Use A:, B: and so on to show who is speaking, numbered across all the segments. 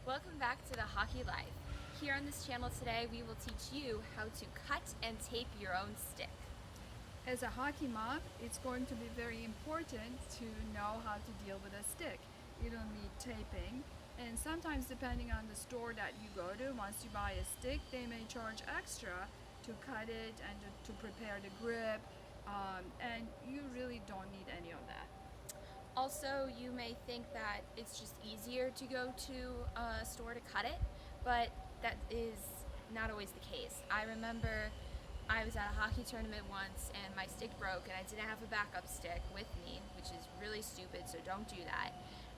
A: Welcome back to the Hockey Life. Here on this channel today, we will teach you how to cut and tape your own stick.
B: As a hockey mom, it's going to be very important to know how to deal with a stick. You don't need taping, and sometimes depending on the store that you go to, once you buy a stick, they may charge extra to cut it and to prepare the grip, and you really don't need any of that.
A: Also, you may think that it's just easier to go to a store to cut it, but that is not always the case. I remember I was at a hockey tournament once and my stick broke and I didn't have a backup stick with me, which is really stupid, so don't do that.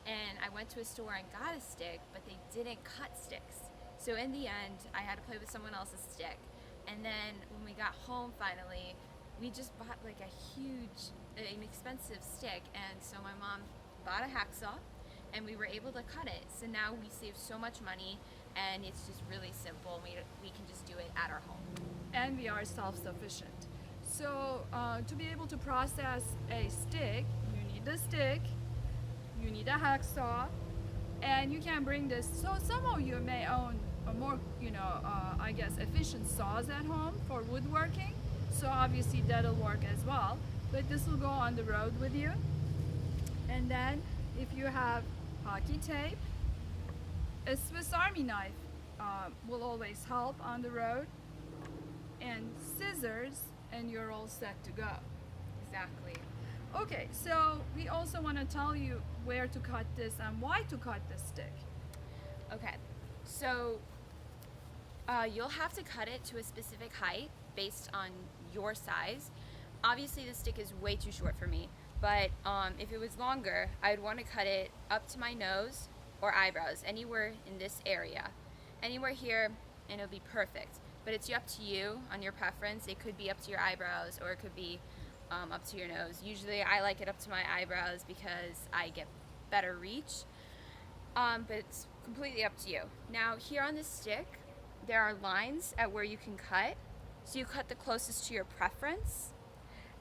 A: And I went to a store and got a stick, but they didn't cut sticks. So in the end, I had to play with someone else's stick. And then when we got home finally, we just bought like a huge, inexpensive stick, and so my mom bought a hacksaw and we were able to cut it. So now we save so much money and it's just really simple. We can just do it at our home.
B: And we are self-sufficient. So to be able to process a stick, you need the stick, you need a hacksaw, and you can bring this. So some of you may own a more, I guess, efficient saws at home for woodworking. So obviously that'll work as well. But this will go on the road with you. And then if you have hockey tape, a Swiss Army knife will always help on the road, and scissors, and you're all set to go.
A: Exactly.
B: Okay, so we also want to tell you where to cut this and why to cut this stick.
A: Okay, so you'll have to cut it to a specific height based on your size. Obviously the stick is way too short for me, but if it was longer, I'd want to cut it up to my nose or eyebrows, anywhere in this area. Anywhere here, and it'll be perfect. But it's up to you on your preference. It could be up to your eyebrows or it could be up to your nose. Usually I like it up to my eyebrows because I get better reach, but it's completely up to you. Now here on this stick, there are lines at where you can cut. So you cut the closest to your preference,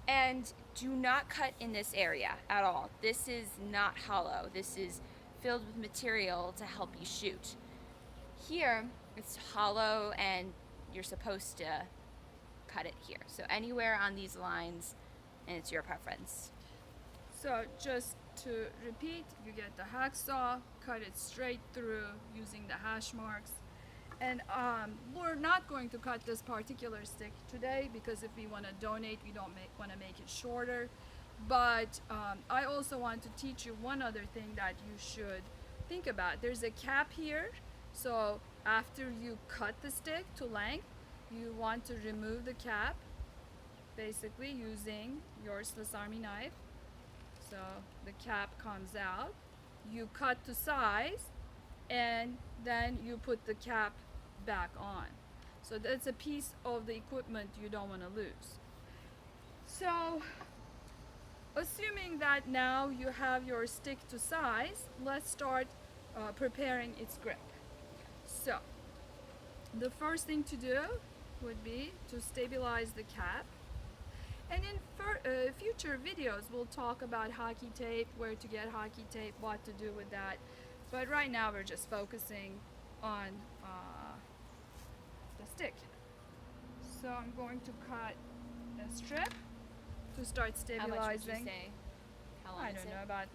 A: and do not cut in this area at all. This is not hollow. This is filled with material to help you shoot. Here, it's hollow and you're supposed to cut it here. So anywhere on these lines, and it's your preference.
B: So just to repeat, you get the hacksaw, cut it straight through using the hash marks. And we're not going to cut this particular stick today because if we want to donate, we don't want to make it shorter. But I also want to teach you one other thing that you should think about. There's a cap here. So after you cut the stick to length, you want to remove the cap, basically using your Swiss Army knife. So the cap comes out. You cut to size, and then you put the cap back on. So that's a piece of the equipment you don't want to lose. So assuming that now you have your stick to size, let's start preparing its grip. So the first thing to do would be to stabilize the cap. And in future videos, we'll talk about hockey tape, where to get hockey tape, what to do with that. But right now, we're just focusing on the stick. So I'm going to cut a strip to start stabilizing.
A: How much would you say? How long
B: I
A: is
B: don't
A: it?
B: know, about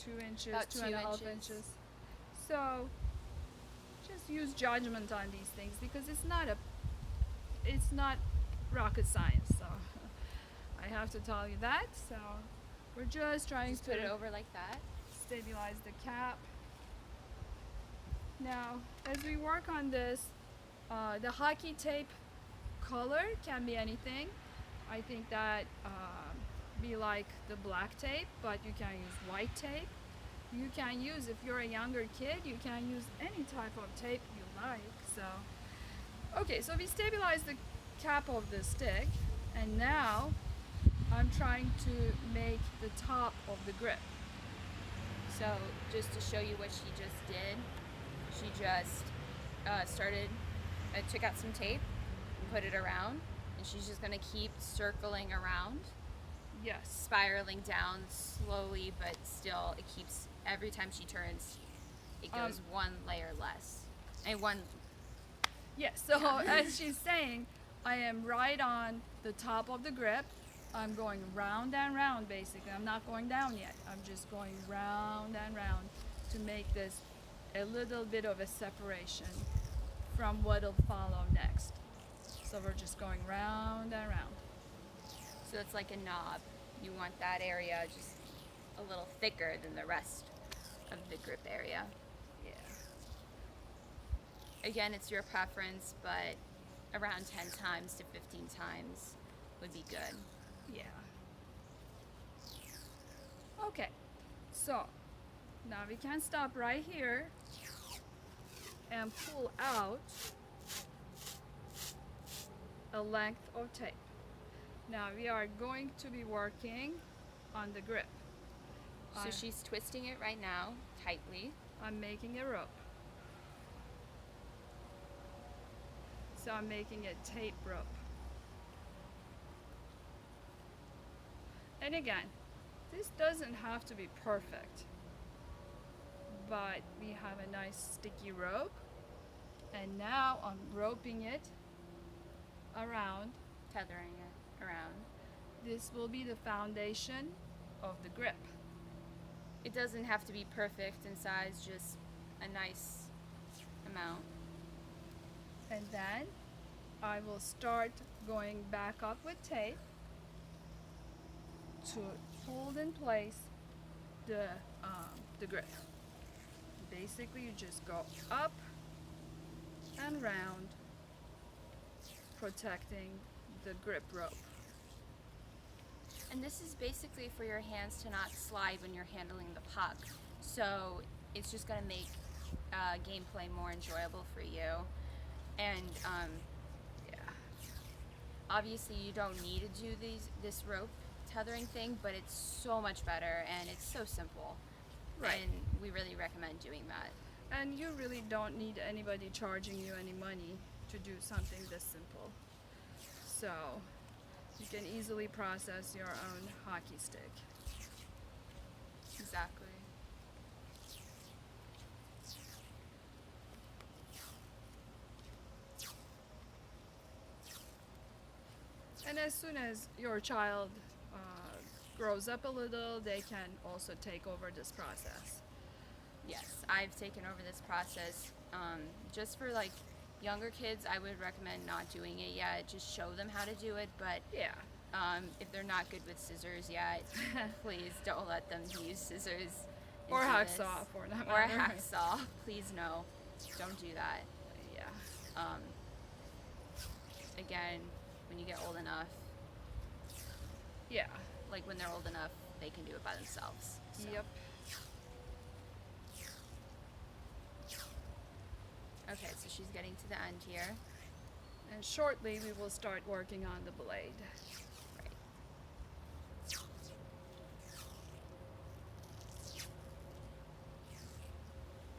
B: 2 inches,
A: About
B: 2.5 inches. So just use judgment on these things because it's not rocket science. So I have to tell you that. So we're just trying
A: Just
B: to
A: put it over like that.
B: stabilize the cap. Now, as we work on this, the hockey tape color can be anything. I think that we like the black tape, but you can use white tape. You can use, if you're a younger kid, you can use any type of tape you like. So, okay, so we stabilize the cap of the stick, and now I'm trying to make the top of the grip.
A: So just to show you what she just did, she just took out some tape and put it around, and she's just gonna keep circling around,
B: Yes.
A: spiraling down slowly, but still it keeps, every time she turns, it goes one layer less. And one,
B: Yes, so as she's saying, I am right on the top of the grip. I'm going round and round basically. I'm not going down yet. I'm just going round and round to make this a little bit of a separation from what'll follow next. So we're just going round and round.
A: so it's like a knob. You want that area just a little thicker than the rest of the grip area.
B: Yeah.
A: Again, it's your preference, but around 10 times to 15 times would be good.
B: Yeah. Okay. So now we can stop right here and pull out a length of tape. Now we are going to be working on the grip.
A: So she's twisting it right now, tightly.
B: I'm making a rope. So I'm making a tape rope. And again, this doesn't have to be perfect, but we have a nice sticky rope, and now I'm roping it around.
A: Tethering it around.
B: This will be the foundation of the grip.
A: It doesn't have to be perfect in size, just a nice amount.
B: And then I will start going back up with tape to hold in place the grip. Basically, you just go up and round, protecting the grip rope.
A: And this is basically for your hands to not slide when you're handling the puck. So it's just going to make gameplay more enjoyable for you. And
B: Yeah.
A: obviously you don't need to do this rope tethering thing, but it's so much better and it's so simple.
B: Right.
A: And we really recommend doing that.
B: And you really don't need anybody charging you any money to do something this simple. So you can easily process your own hockey stick.
A: Exactly.
B: And as soon as your child grows up a little, they can also take over this process.
A: Yes, I've taken over this process. Just for like younger kids, I would recommend not doing it yet. Just show them how to do it. But
B: Yeah.
A: if they're not good with scissors yet, please don't let them use scissors. and
B: Or
A: do
B: hacksaw,
A: this.
B: for that
A: Or a
B: matter.
A: hacksaw. Please no, don't do that.
B: Yeah.
A: Again, when you get old enough,
B: Yeah.
A: like when they're old enough, they can do it by themselves. So.
B: Yep.
A: Okay, so she's getting to the end here.
B: And shortly we will start working on the blade.
A: Right.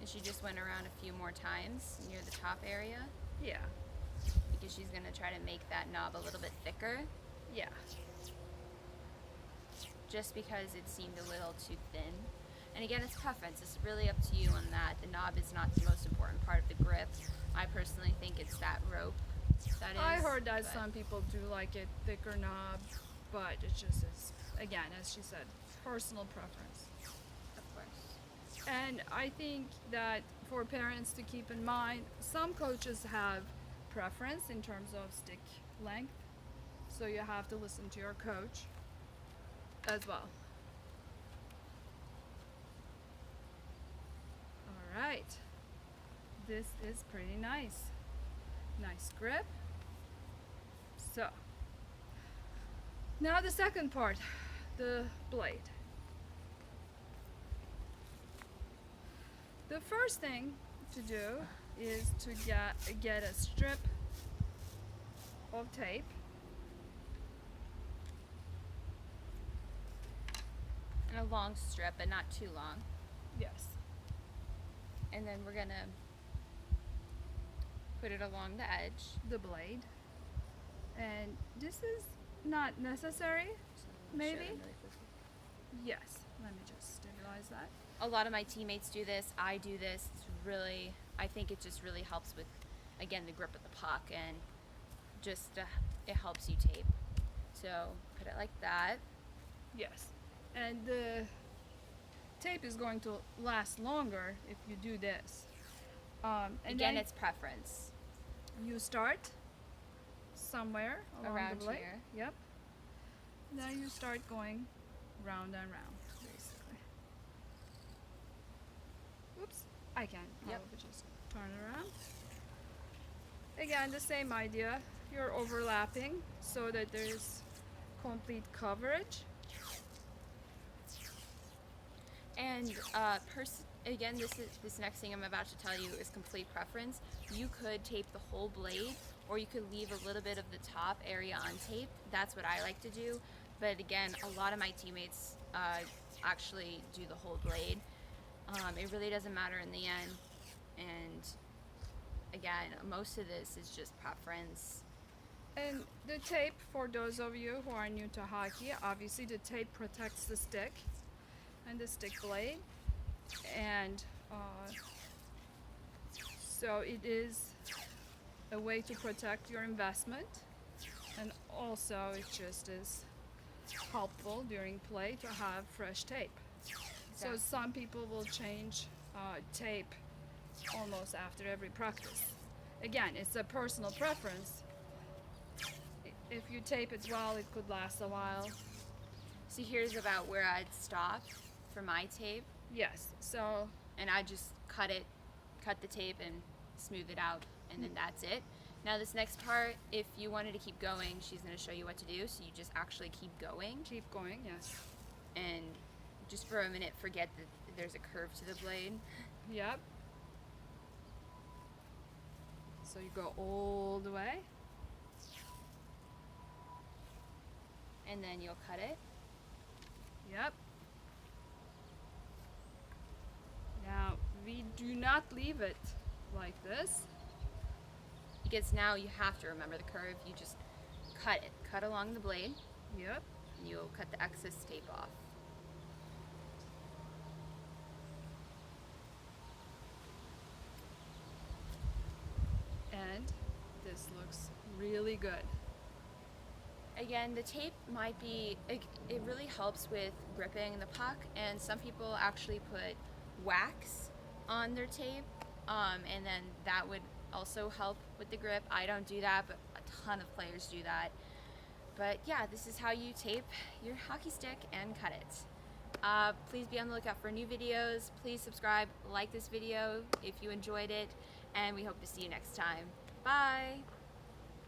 A: And she just went around a few more times near the top area
B: Yeah.
A: because she's going to try to make that knob a little bit thicker,
B: Yeah.
A: just because it seemed a little too thin. And again, it's preference. It's really up to you on that. The knob is not the most important part of the grip. I personally think it's that rope that is.
B: I heard that
A: but-
B: some people do like it thicker knob, but it just is, again, as she said, personal preference.
A: Of course.
B: And I think that for parents to keep in mind, some coaches have preference in terms of stick length, so you have to listen to your coach as well. All right, this is pretty nice. Nice grip. So, now the second part, the blade. The first thing to do is to get a strip of tape.
A: And a long strip, but not too long.
B: Yes.
A: And then we're gonna put it along the edge.
B: The blade. And this is not necessary.
A: So let me show
B: Maybe?
A: them really quickly.
B: Yes. Let me just stabilize that.
A: a lot of my teammates do this. I do this. It's really, I think it just really helps with, again, the grip of the puck, and just it helps you tape. So put it like that.
B: Yes. And the tape is going to last longer if you do this. And
A: Again,
B: then
A: it's preference.
B: you start somewhere along
A: Around
B: the blade.
A: here.
B: Yep. Then you start going round and round, basically. Oops, I can
A: Yep.
B: probably just turn around. Again, the same idea. You're overlapping so that there's complete coverage.
A: And again, this next thing I'm about to tell you is complete preference. You could tape the whole blade, or you could leave a little bit of the top area untaped. That's what I like to do. But again, a lot of my teammates actually do the whole blade. It really doesn't matter in the end. And again, most of this is just preference.
B: And the tape, for those of you who are new to hockey, obviously the tape protects the stick and the stick blade. And so it is a way to protect your investment. And also it just is helpful during play to have fresh tape. So
A: Exactly.
B: some people will change tape almost after every practice. Again, it's a personal preference. If you tape it well, it could last a while.
A: So here's about where I'd stop for my tape,
B: Yes, so
A: and I just cut the tape and smooth it out, and then that's it. Now this next part, if you wanted to keep going, she's going to show you what to do. So you just actually keep going,
B: keep going, yes.
A: and just for a minute forget that there's a curve to the blade.
B: Yep. So you go all the way.
A: And then you'll cut it.
B: Yep. Now, we do not leave it like this.
A: Because now you have to remember the curve. You just cut it. Cut along the blade,
B: Yep.
A: and you'll cut the excess tape off.
B: And this looks really good.
A: Again, the tape might be, it really helps with gripping the puck, and some people actually put wax on their tape, and then that would also help with the grip. I don't do that, but a ton of players do that. But yeah, this is how you tape your hockey stick and cut it. Please be on the lookout for new videos. Please subscribe, like this video if you enjoyed it, and we hope to see you next time. Bye!